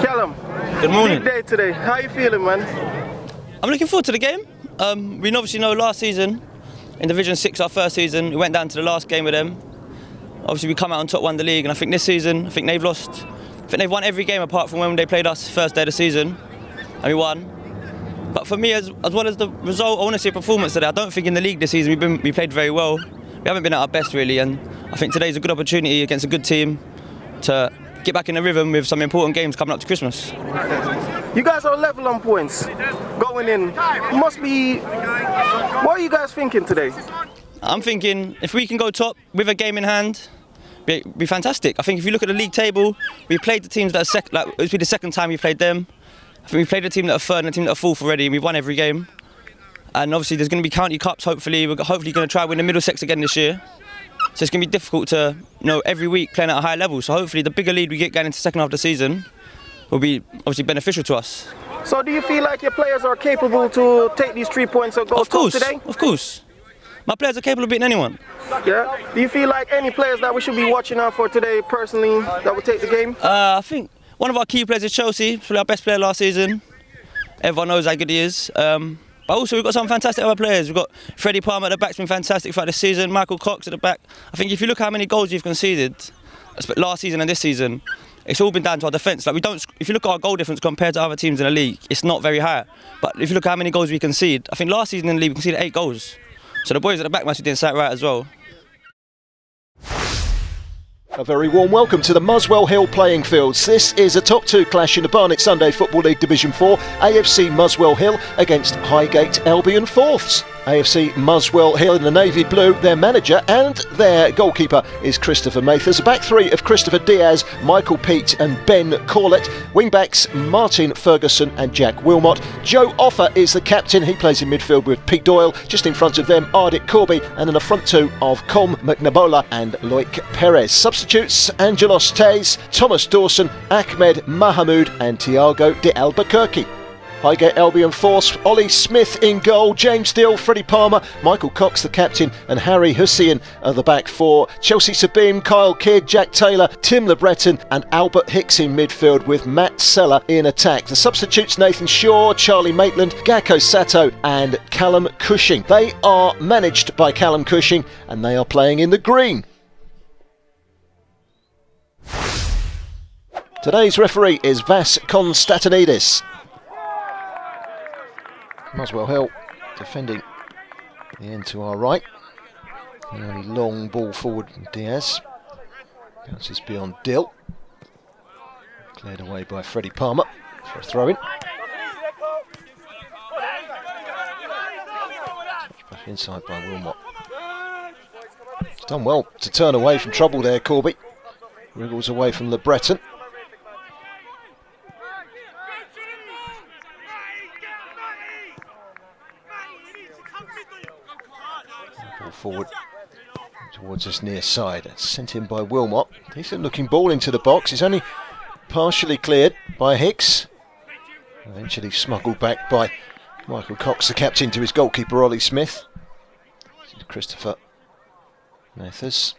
Callum, good morning. Big day today. How you feeling, man? I'm looking forward to the game. We obviously know last season, in Division 6, our first season, we went down to the last game with them. Obviously we come out on top, won the league, and I think this season, they've lost. I think they've won every game apart from when they played us first day of the season, and we won. But for me, as well as the result, I want to see a performance today. I don't think in the league this season we played very well. We haven't been at our best really, and I think today's a good opportunity against a good team to get back in the rhythm with some important games coming up to Christmas. You guys are level on points going in. Must be. What are you guys thinking today? I'm thinking if we can go top with a game in hand, be fantastic. I think if you look at the league table, we played the teams that are second. Like it's been the second time we played them. I think we played the team that are third and the team that are fourth already, and we've won every game. And obviously there's going to be county cups. Hopefully, we're going to try win the Middlesex again this year. So it's going to be difficult to, every week playing at a high level. So hopefully the bigger lead we get going into the second half of the season will be obviously beneficial to us. So do you feel like your players are capable to take these 3 points and go top today? Of course. My players are capable of beating anyone. Yeah. Do you feel like any players that we should be watching out for today personally that will take the game? I think one of our key players is Chelsea. Probably our best player last season. Everyone knows how good he is. But also we've got some fantastic other players. We've got Freddie Palmer at the back's been fantastic throughout the season. Michael Cox at the back. I think if you look how many goals we've conceded last season and this season, it's all been down to our defence. Like if you look at our goal difference compared to other teams in the league, it's not very high. But if you look at how many goals we concede, I think last season in the league we conceded 8 goals. So the boys at the back must be doing something right as well. A very warm welcome to the Muswell Hill playing fields. This is a top 2 clash in the Barnet Sunday Football League Division 4. AFC Muswell Hill against Highgate Albion fourths. AFC Muswell Hill in the navy blue, their manager and their goalkeeper is Christopher Mathers. A back 3 of Christopher Diaz, Michael Peat and Ben Corlett. Wing-backs Martin Ferguson and Jack Wilmot. Joe Offer is the captain. He plays in midfield with Pete Doyle. Just in front of them, Ardit Corby, and then a front 2 of Com McNabola and Loic Perez. Substitutes Angelos Tays, Thomas Dawson, Ahmed Mahamoud and Tiago de Albuquerque. Highgate Albion force, Ollie Smith in goal, James Steele, Freddie Palmer, Michael Cox the captain and Harry Hussein are the back 4. Chelsea Sabine, Kyle Kidd, Jack Taylor, Tim LeBreton and Albert Hicks in midfield with Matt Seller in attack. The substitutes Nathan Shaw, Charlie Maitland, Gakko Sato and Callum Cushing. They are managed by Callum Cushing and they are playing in the green. Today's referee is Vas Konstantinidis. Muswell Hill defending the end to our right. The only long ball forward from Diaz. Bounces beyond Dill. Cleared away by Freddie Palmer for a throw in. Back inside by Wilmot. He's done well to turn away from trouble there, Corby. Wriggles away from LeBreton. Ball forward towards this near side. Sent in by Wilmot. Decent looking ball into the box. It's only partially cleared by Hicks. Eventually smuggled back by Michael Cox, the captain, to his goalkeeper Ollie Smith. Christopher Mathers.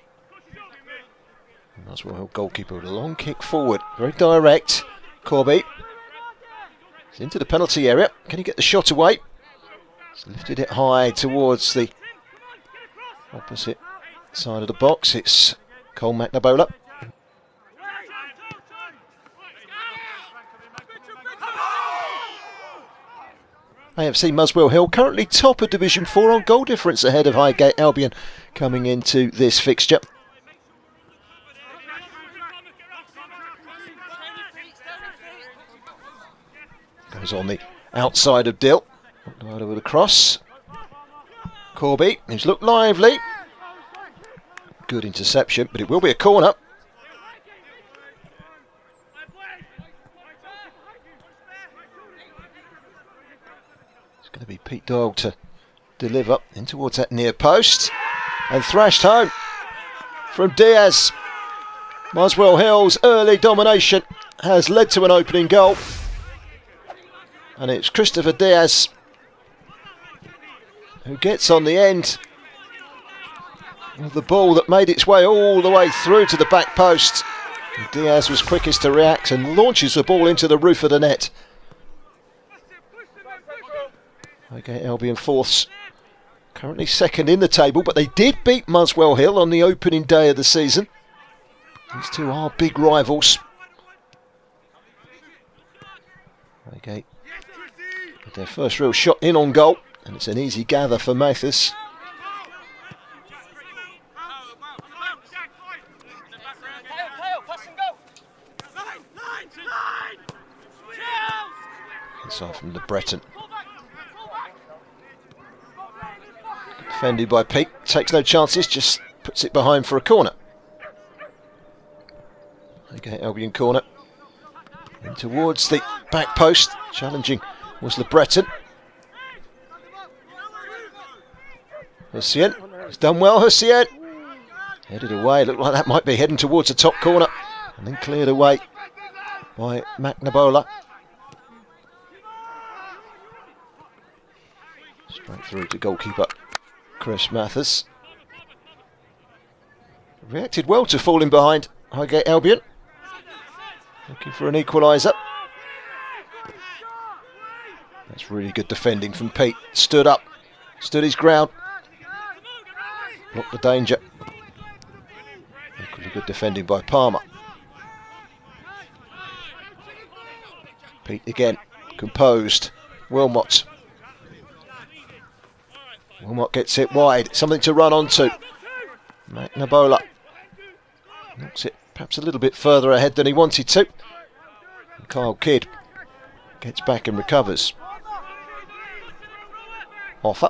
Muswell Hill goalkeeper with a long kick forward. Very direct. Corby. He's into the penalty area. Can he get the shot away? He's lifted it high towards the opposite side of the box. It's Cole McNabola. AFC Muswell Hill currently top of Division 4 on goal difference ahead of Highgate Albion coming into this fixture. Goes on the outside of Dill. Over the cross. Corby, who's looked lively. Good interception, but it will be a corner. It's going to be Pete Doyle to deliver in towards that near post. And thrashed home from Diaz. Muswell Hill's early domination has led to an opening goal. And it's Christopher Diaz who gets on the end of the ball that made its way all the way through to the back post. And Diaz was quickest to react and launches the ball into the roof of the net. Highgate Albion fourths, currently second in the table, but they did beat Muswell Hill on the opening day of the season. These two are big rivals. Highgate with their first real shot in on goal, and it's an easy gather for Mathis. Inside from the Breton. Defended by Pete, takes no chances, just puts it behind for a corner. Highgate Albion corner. In towards the back post, challenging was the Breton. Hussien, it's done well, Hussien. Headed away, looked like that might be heading towards the top corner, and then cleared away by McNabola. Straight through to goalkeeper Chris Mathis. Reacted well to falling behind Highgate Albion. Looking for an equaliser. That's really good defending from Pete. Stood up, stood his ground. Blocked the danger. Equally good defending by Palmer. Pete again, composed. Wilmot. Wilmot gets it wide, something to run onto. McNabola knocks it perhaps a little bit further ahead than he wanted to. And Kyle Kidd gets back and recovers. Offer.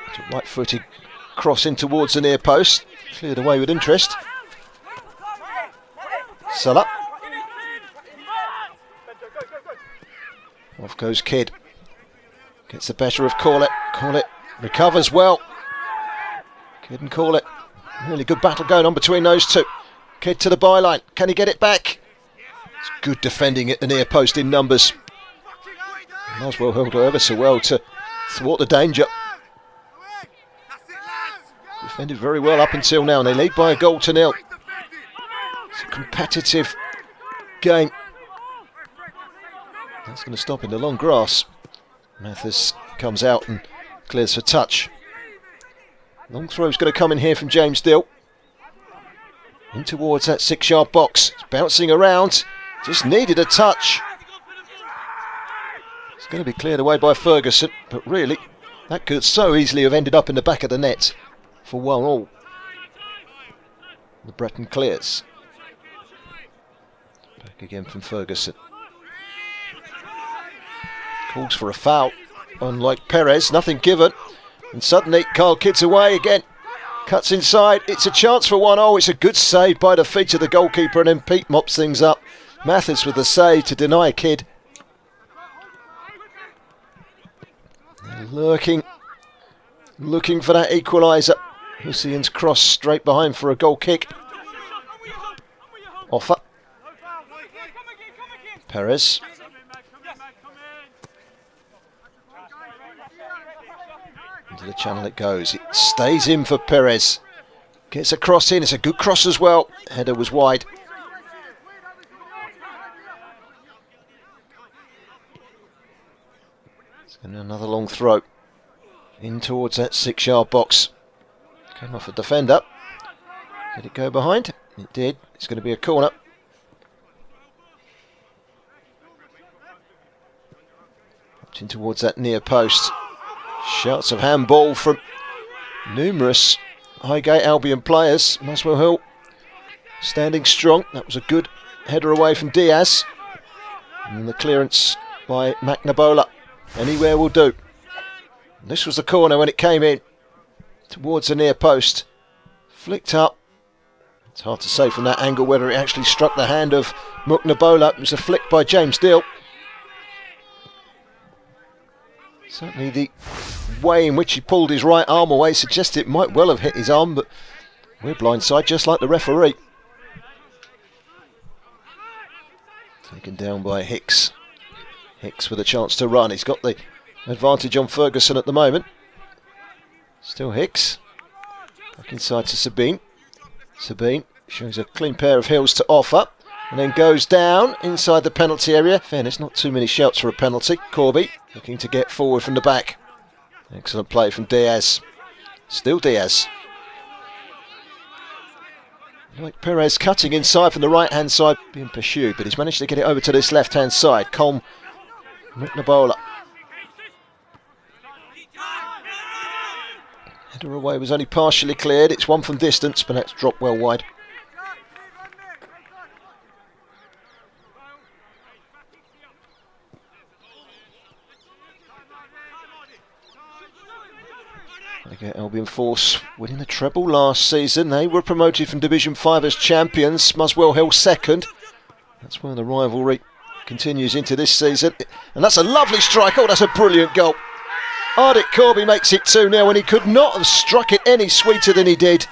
It's a right-footed cross in towards the near post. Cleared away with interest. Sulla. Off goes Kidd. Gets the better of Corlett. Corlett recovers well. Kidd and Corlett. Really good battle going on between those two. Kidd to the byline. Can he get it back? It's good defending at the near post in numbers. Muswell held ever so well to thwart the danger. Defended very well up until now, and they lead by a goal to nil. It's a competitive game. That's going to stop in the long grass. Mathis comes out and clears for touch. Long throw's going to come in here from James Dill. In towards that 6-yard box. It's bouncing around. Just needed a touch. It's going to be cleared away by Ferguson, but really, that could so easily have ended up in the back of the net for 1-1. The Breton clears. Back again from Ferguson. Calls for a foul. Unlike Perez, nothing given. And suddenly, Kyle Kidd's away again. Cuts inside. It's a chance for 1-0. It's a good save by the feet of the goalkeeper, and then Pete mops things up. Mathis with the save to deny Kidd. Looking for that equaliser. Hussien's cross straight behind for a goal kick. Offer. Perez. Into the channel it goes. It stays in for Perez. Gets a cross in. It's a good cross as well. Header was wide. And another long throw in towards that 6-yard box. Came off a defender. Did it go behind? It did. It's going to be a corner. Popped in towards that near post. Shouts of handball from numerous Highgate Albion players. Muswell Hill standing strong. That was a good header away from Diaz. And the clearance by McNabola. Anywhere will do. This was the corner when it came in towards the near post. Flicked up. It's hard to say from that angle whether it actually struck the hand of McNabola. It was a flick by James Dill. Certainly the way in which he pulled his right arm away suggests it might well have hit his arm, but we're blindside just like the referee. Taken down by Hicks. Hicks with a chance to run. He's got the advantage on Ferguson at the moment. Still Hicks. Back inside to Sabine. Sabine shows a clean pair of heels to offer, and then goes down inside the penalty area. Fairness, not too many shouts for a penalty. Corby looking to get forward from the back. Excellent play from Diaz. Still Diaz. Like Perez cutting inside from the right hand side, being pursued, but he's managed to get it over to this left hand side. Colm McNabola. Header away was only partially cleared. It's one from distance, but that's dropped well wide. Highgate Albion Force winning the treble last season. They were promoted from Division 5 as champions. Muswell Hill second. That's where the rivalry continues into this season. And that's a lovely strike. Oh, that's a brilliant goal. Ardit Corby makes it 2-0 and he could not have struck it any sweeter than he did.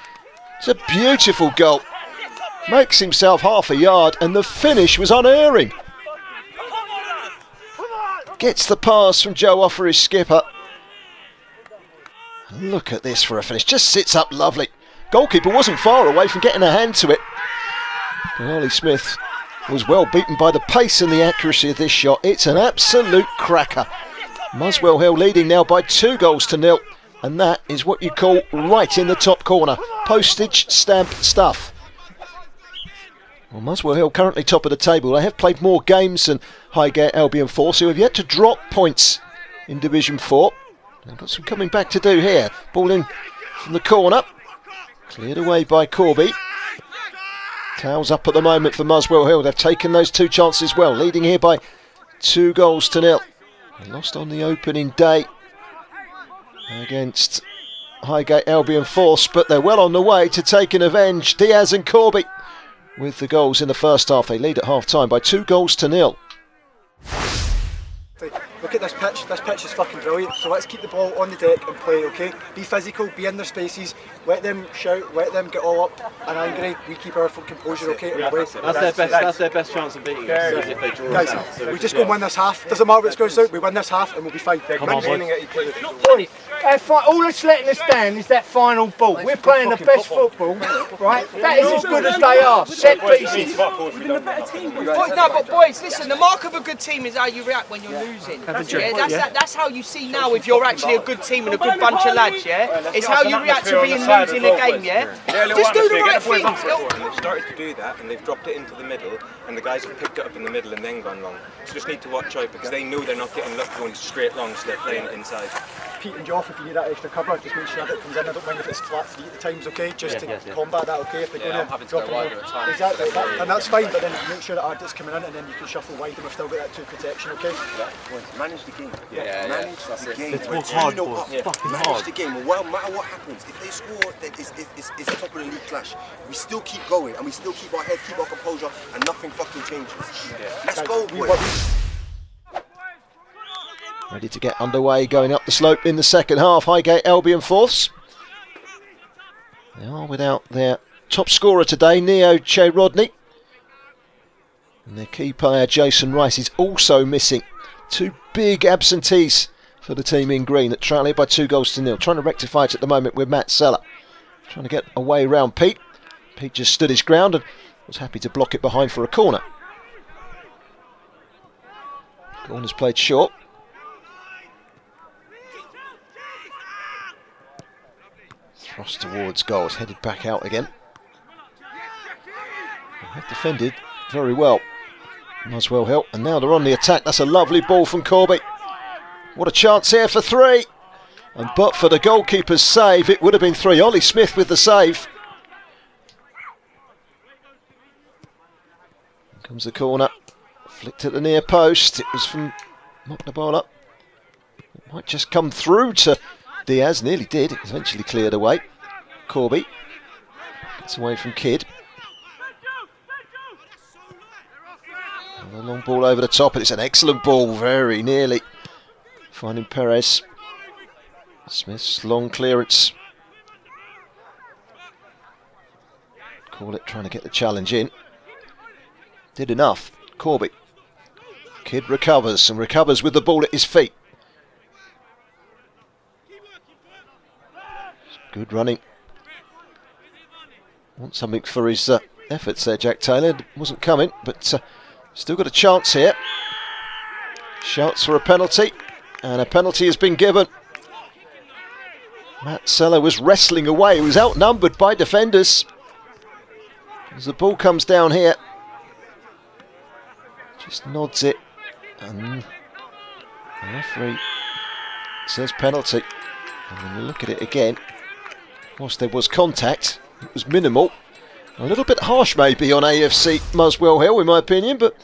It's a beautiful goal. Makes himself half a yard and the finish was unerring. Gets the pass from Joe Offer, his skipper. Look at this for a finish, just sits up lovely. Goalkeeper wasn't far away from getting a hand to it. And Ollie Smith was well beaten by the pace and the accuracy of this shot. It's an absolute cracker. Muswell Hill leading now by 2-0, and that is what you call right in the top corner. Postage stamp stuff. Well, Muswell Hill currently top of the table. They have played more games than Highgate Albion Force, who have yet to drop points in Division 4. They've got some coming back to do here. Ball in from the corner. Cleared away by Corby. Tails up at the moment for Muswell Hill. They've taken those two chances well. Leading here by 2-0. They lost on the opening day against Highgate Albion Force, but they're well on the way to taking revenge. Diaz and Corby with the goals in the first half. They lead at half-time by 2-0. Look at this pitch. This pitch is fucking brilliant. So let's keep the ball on the deck and play, okay? Be physical, be in their spaces, let them shout, let them get all up and angry. We keep our full composure, okay? Yeah, that's their best chance of beating us, is if they draw us out. Guys, we just go and win this half. Doesn't matter what scores out, we win this half and we'll be fine. Come on, boys. All that's letting us down is that final ball. We're playing the best football, right? That is as good as they are. Set pieces. No, but boys, listen, the mark of a good team is how you react when you're losing. That's how you see now if you're actually a good team and a good bunch of lads, yeah? It's how you react to being losing a game, yeah? Just do the right thing. They've started to do that and they've dropped it into the middle and the guys have picked it up in the middle and then gone long. So just need to watch out because they know they're not getting luck going straight long, so they're playing it inside. Pete and Joff, if you need that extra cover, just make sure that it comes in. I don't mind if it's flat 3 at the times, okay? Just to combat that, okay? If they're going to drop it low. Exactly, and that's fine, but then make sure that Ardit's coming in and then you can shuffle wide and we've still got that 2 protection, okay? Manage the game. Manage the game. It's more hard, boys. Fucking hard. Manage the game. Well, no matter what happens, if they score, it's a top of the league clash. We still keep going and we still keep our heads, keep our composure, and nothing fucking changes. Let's go, boys. Ready to get underway, going up the slope in the second half. Highgate Albion Force. They are without their top scorer today, Neo Che Rodney. And their key player, Jason Rice, is also missing. 2 big absentees for the team in green that trail here by 2-0. Trying to rectify it at the moment with Matt Seller. Trying to get away round Pete. Pete just stood his ground and was happy to block it behind for a corner. Corner's played short. Thrust towards goal, it's headed back out again. They have defended very well, Muswell Hill, and now they're on the attack. That's a lovely ball from Corby. What a chance here for 3. And but for the goalkeeper's save, it would have been 3. Ollie Smith with the save. Here comes the corner. Flicked at the near post. It was from McNabola. It might just come through to Diaz, nearly did. It was eventually cleared away. Corby gets away from Kidd. And a long ball over the top, and it's an excellent ball, very nearly finding Perez. Smith's long clearance. Call it trying to get the challenge in. Did enough. Corby. Kidd recovers and recovers with the ball at his feet. Good running. Want something for his efforts there, Jack Taylor. Wasn't coming, but still got a chance here. Shouts for a penalty, and a penalty has been given. Matt Seller was wrestling away. He was outnumbered by defenders. As the ball comes down here, just nods it, and the referee says penalty. And when you look at it again, whilst there was contact, it was minimal. A little bit harsh maybe on AFC Muswell Hill in my opinion, but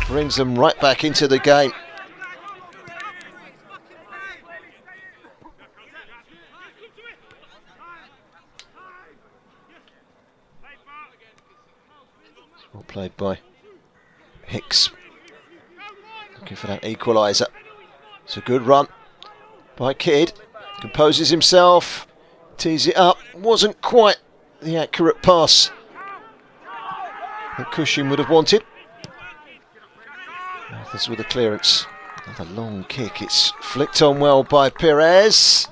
brings them right back into the game. Well played by Hicks. Looking for that equaliser. It's a good run by Kidd. Composes himself. Tees it up. Wasn't quite the accurate pass that Cushing would have wanted. Mathers with a clearance. Another long kick. It's flicked on well by Perez.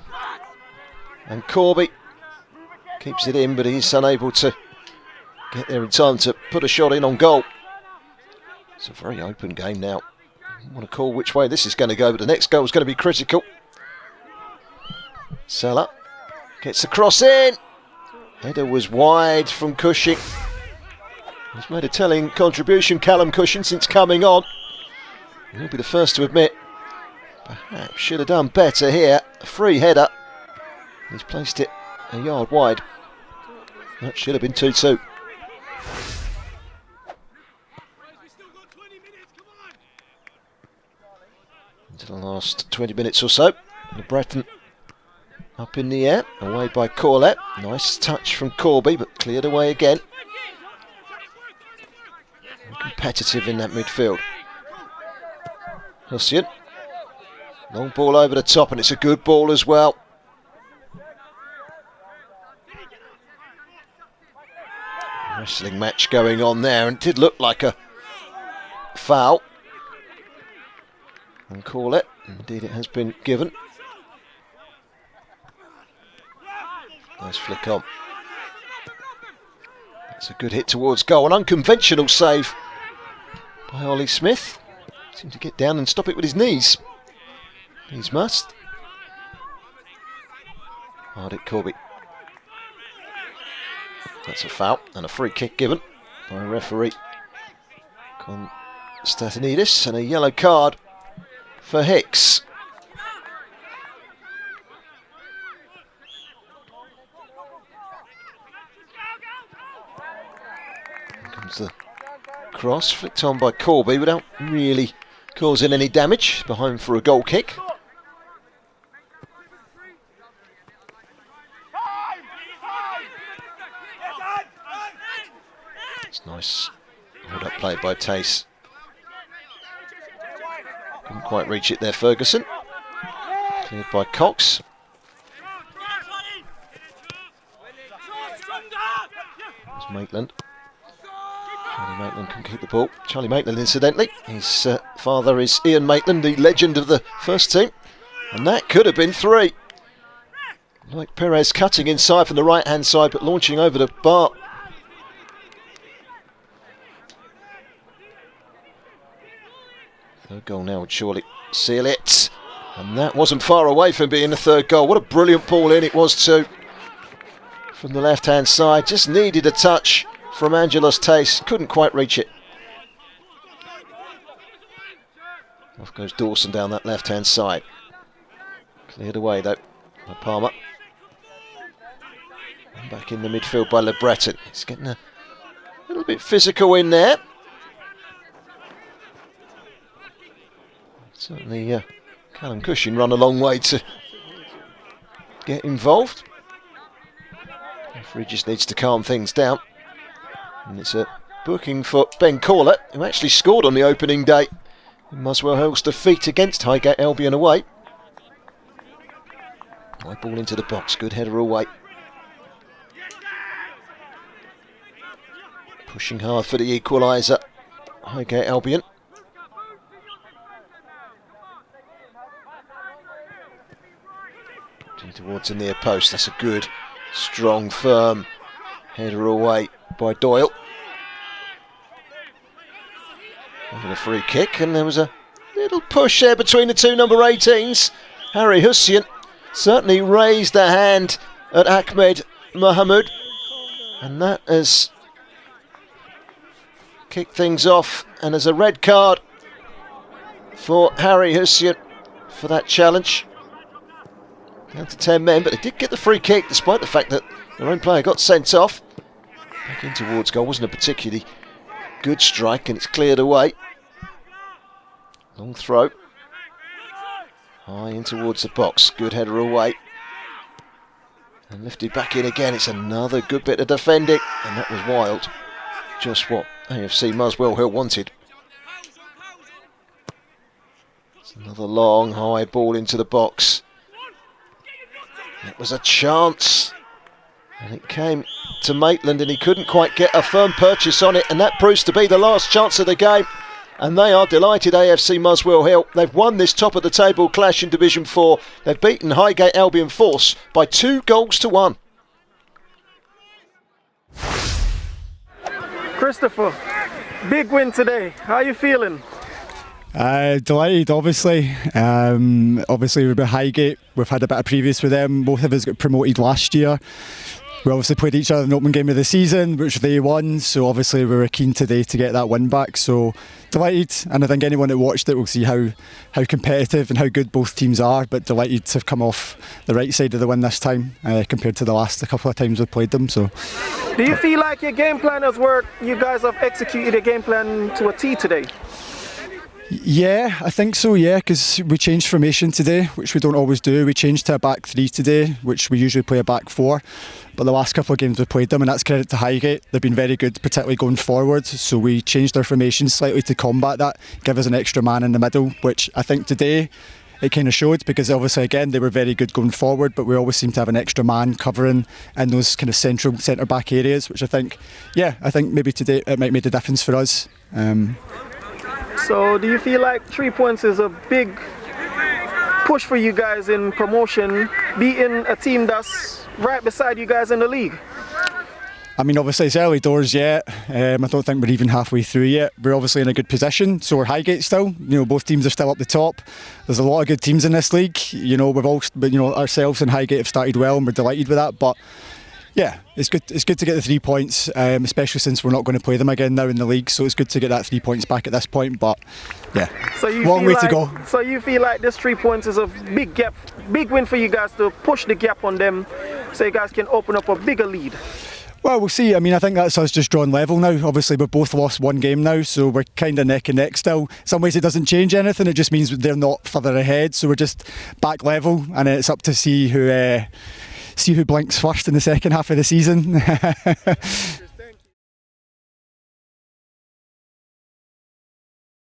And Corby keeps it in, but he's unable to get there in time to put a shot in on goal. It's a very open game now. I want to call which way this is going to go, but the next goal is going to be critical. Seller gets the cross in. Header was wide from Cushing. He's made a telling contribution, Callum Cushing, since coming on. He'll be the first to admit perhaps should have done better here. A free header. He's placed it a yard wide. That should have been 2-2. Into the last 20 minutes or so. Breton up in the air, away by Corlett. Nice touch from Corby, but cleared away again. Competitive in that midfield. Hussian. Long ball over the top, and it's a good ball as well. Wrestling match going on there, and it did look like a foul. And call it. Indeed, it has been given. Nice flick on. That's a good hit towards goal. An unconventional save by Ollie Smith. Seemed to get down and stop it with his knees. He's must. Hard it, Corby. That's a foul and a free kick given by referee Konstantinidis, and a yellow card for Hicks. Here comes the cross, flicked on by Corby without really causing any damage. Behind for a goal kick. It's nice hold up play by Tace. Couldn't quite reach it there, Ferguson. Cleared by Cox. There's Maitland. Charlie Maitland can keep the ball. Charlie Maitland, incidentally, his father is Ian Maitland, the legend of the first team. And that could have been 3. Like Perez cutting inside from the right-hand side, but launching over the bar. Third goal now would surely seal it. And that wasn't far away from being the third goal. What a brilliant ball in it was too. From the left-hand side, just needed a touch from Angelos Tace, couldn't quite reach it. Off goes Dawson down that left-hand side. Cleared away though by Palmer. And back in the midfield by Le Breton. He's getting a little bit physical in there. Certainly Callum Cushing run a long way to get involved. The referee just needs to calm things down. And it's a booking for Ben Corlett, who actually scored on the opening day in Muswell Hill's defeat against Highgate Albion away. High ball into the box, good header away. Pushing hard for the equaliser, Highgate Albion. Towards the near post, that's a good, strong, firm header away by Doyle. Having a free kick, and there was a little push there between the two number 18s. Harry Hussein certainly raised a hand at Ahmed Mohammed, and that has kicked things off, and there's a red card for Harry Hussein for that challenge. Down to 10 men, but they did get the free kick despite the fact that their own player got sent off. Back in towards goal, wasn't a particularly good strike, and it's cleared away. Long throw. High in towards the box, good header away. And lifted back in again, it's another good bit of defending, and that was wild. Just what AFC Muswell Hill wanted. It's another long, high ball into the box. It was a chance, and it came to Maitland, and he couldn't quite get a firm purchase on it, and that proves to be the last chance of the game. And they are delighted, AFC Muswell Hill. They've won this top of the table clash in Division 4. They've beaten Highgate Albion Force by 2-1. Christopher, big win today. How are you feeling? Delighted, obviously. Obviously, we're with Highgate. We've had a bit of previous with them. Both of us got promoted last year. We obviously played each other in the opening game of the season, which they won. So obviously, we were keen today to get that win back. So delighted, and I think anyone that watched it will see how competitive and how good both teams are. But delighted to have come off the right side of the win this time compared to the last couple of times we've played them. So, do you feel like your game plan has worked? You guys have executed a game plan to a T today. Yeah, I think so, because we changed formation today, which we don't always do. We changed to a back 3 today, which we usually play a back 4. But the last couple of games we played them, and that's credit to Highgate. They've been very good, particularly going forward. So we changed our formation slightly to combat that, give us an extra man in the middle, which I think today it kind of showed, because obviously, again, they were very good going forward, but we always seem to have an extra man covering in those kind of central centre-back areas, which I think maybe today it might make a difference for us. So do you feel like 3 points is a big push for you guys in promotion, beating a team that's right beside you guys in the league? I mean, obviously it's early doors yet. I don't think we're even halfway through yet. We're obviously in a good position, so we're Highgate still. Both teams are still up the top. There's a lot of good teams in this league. Ourselves and Highgate have started well, and we're delighted with that. But yeah, it's good to get the 3 points, especially since we're not going to play them again now in the league. So it's good to get that 3 points back at this point. But yeah, long way to go. So you feel like this 3 points is a big win for you guys to push the gap on them, so you guys can open up a bigger lead? Well, we'll see. I mean, I think that's us just drawing level now. Obviously, we've both lost one game now, so we're kind of neck and neck still. In some ways, it doesn't change anything. It just means they're not further ahead, so we're just back level, and it's up to see who blinks first in the second half of the season.